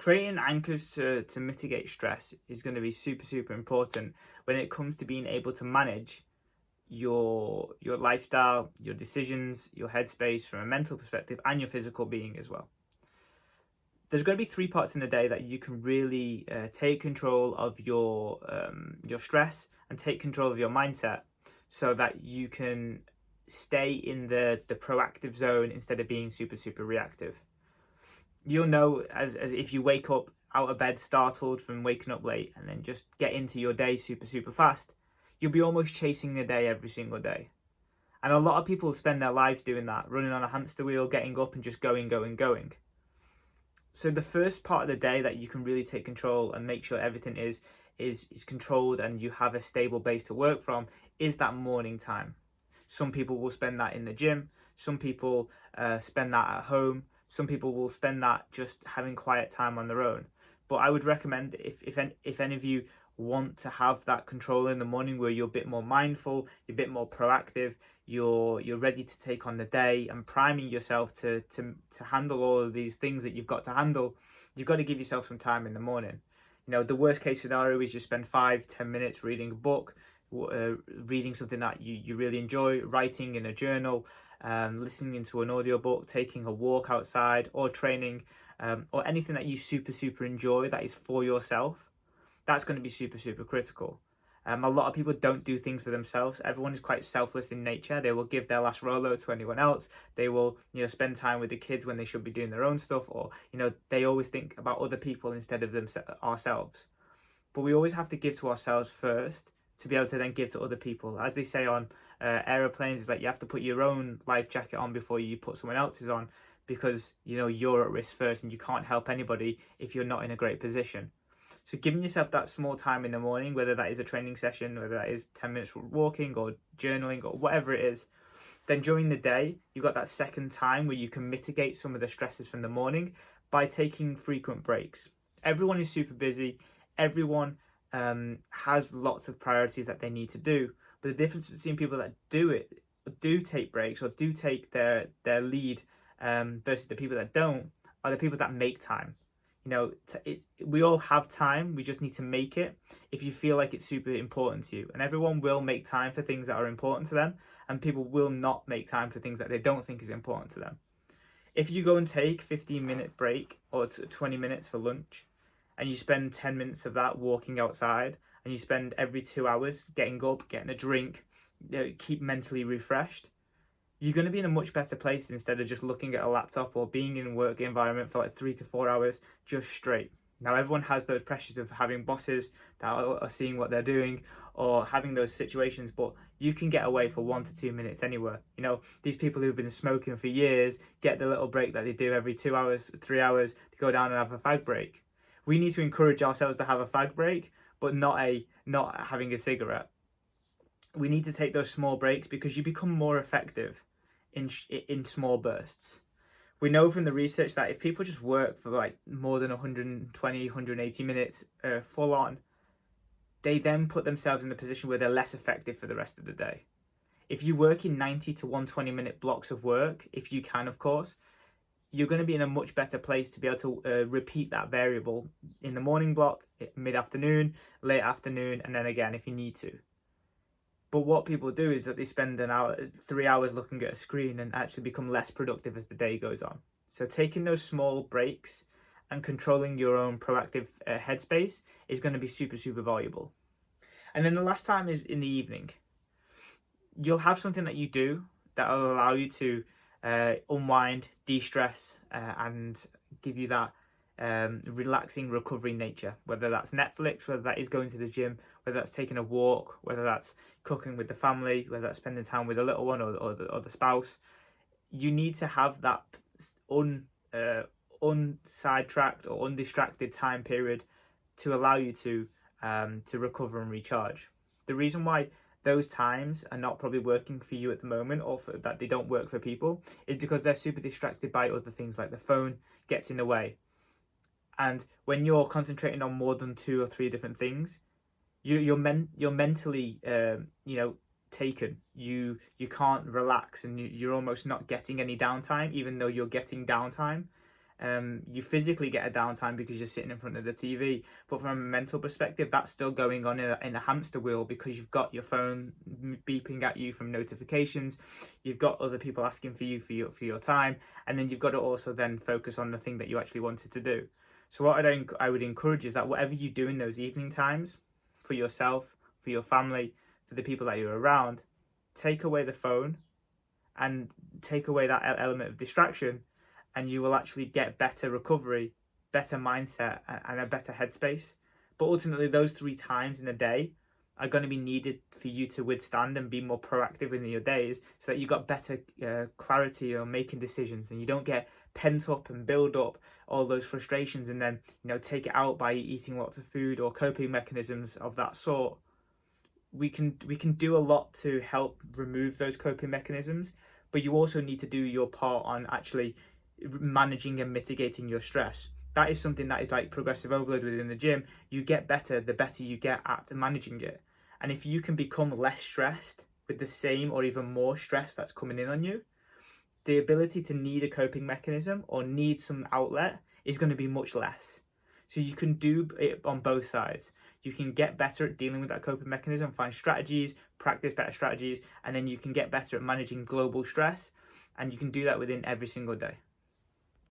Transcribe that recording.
Creating anchors to mitigate stress is going to be super important when it comes to being able to manage your lifestyle, your decisions, your headspace from a mental perspective, and your physical being as well. There's going to be three parts in the day that you can really take control of your stress and take control of your mindset, so that you can stay in the proactive zone instead of being super reactive. You'll know as if you wake up out of bed startled from waking up late and then just get into your day super fast, you'll be almost chasing the day every single day. And a lot of people spend their lives doing that, running on a hamster wheel, getting up and just going. So the first part of the day that you can really take control and make sure everything is controlled and you have a stable base to work from is that morning time. Some people will spend that in the gym. Some people spend that at home. Some people will spend that just having quiet time on their own. But I would recommend if any of you want to have that control in the morning where you're a bit more mindful, you're a bit more proactive, you're ready to take on the day and priming yourself to handle all of these things that you've got to handle, you've got to give yourself some time in the morning. You know, the worst case scenario is you spend 5-10 minutes reading a book, reading something that you really enjoy, writing in a journal, listening to an audiobook, taking a walk outside, or training, or anything that you super enjoy that is for yourself. That's going to be super critical. A lot of people don't do things for themselves. Everyone is quite selfless in nature. They will give their last Rolo to anyone else. They will, spend time with the kids when they should be doing their own stuff, or they always think about other people instead of ourselves. But we always have to give to ourselves first to be able to then give to other people. As they say on aeroplanes, it's like you have to put your own life jacket on before you put someone else's on, because you're at risk first and you can't help anybody if you're not in a great position. So giving yourself that small time in the morning, whether that is a training session, whether that is 10 minutes walking or journaling or whatever it is, then during the day, you've got that second time where you can mitigate some of the stresses from the morning by taking frequent breaks. Everyone is super busy. Everyone has lots of priorities that they need to do. But the difference between people that do take breaks or do take their lead versus the people that don't are the people that make time. We all have time, we just need to make it if you feel like it's super important to you. And everyone will make time for things that are important to them, and people will not make time for things that they don't think is important to them. If you go and take 15-minute break or 20 minutes for lunch, and you spend 10 minutes of that walking outside, and you spend every 2 hours getting up, getting a drink, keep mentally refreshed, you're going to be in a much better place instead of just looking at a laptop or being in a work environment for like 3 to 4 hours just straight. Now, everyone has those pressures of having bosses that are seeing what they're doing or having those situations, but you can get away for 1 to 2 minutes anywhere. These people who've been smoking for years get the little break that they do every 2 hours, 3 hours to go down and have a fag break. We need to encourage ourselves to have a fag break, but not having a cigarette. We need to take those small breaks because you become more effective in small bursts. We know from the research that if people just work for like more than 120, 180 minutes full on, they then put themselves in a position where they're less effective for the rest of the day. If you work in 90 to 120-minute blocks of work, if you can, of course, you're going to be in a much better place to be able to repeat that variable in the morning block, mid-afternoon, late afternoon, and then again if you need to. But what people do is that they spend 3 hours looking at a screen and actually become less productive as the day goes on. So taking those small breaks and controlling your own proactive headspace is going to be super valuable. And then the last time is in the evening. You'll have something that you do that will allow you to unwind, de-stress, and give you that relaxing recovery nature, whether that's Netflix, whether that is going to the gym, whether that's taking a walk, whether that's cooking with the family, whether that's spending time with a little one or the spouse. You need to have that unsidetracked or undistracted time period to allow you to recover and recharge. The reason why those times are not probably working for you at the moment, or that they don't work for people, is because they're super distracted by other things, like the phone gets in the way. And when you're concentrating on more than 2 or 3 different things, you're mentally taken. You can't relax, and you're almost not getting any downtime, even though you're getting downtime. You physically get a downtime because you're sitting in front of the TV, but from a mental perspective, that's still going on in a hamster wheel, because you've got your phone beeping at you from notifications, you've got other people asking for you for your time, and then you've got to also then focus on the thing that you actually wanted to do. So what I would encourage is that whatever you do in those evening times, for yourself, for your family, for the people that you're around, take away the phone and take away that element of distraction, and you will actually get better recovery, better mindset, and a better headspace. But ultimately, those 3 times in a day are going to be needed for you to withstand and be more proactive in your days, so that you got better clarity on making decisions, and you don't get pent up and build up all those frustrations, and then take it out by eating lots of food or coping mechanisms of that sort. We can do a lot to help remove those coping mechanisms, but you also need to do your part on actually managing and mitigating your stress. That is something that is like progressive overload within the gym. You get better the better you get at managing it. And if you can become less stressed with the same or even more stress that's coming in on you, the ability to need a coping mechanism or need some outlet is going to be much less. So you can do it on both sides. You can get better at dealing with that coping mechanism, find strategies, practice better strategies, and then you can get better at managing global stress. And you can do that within every single day.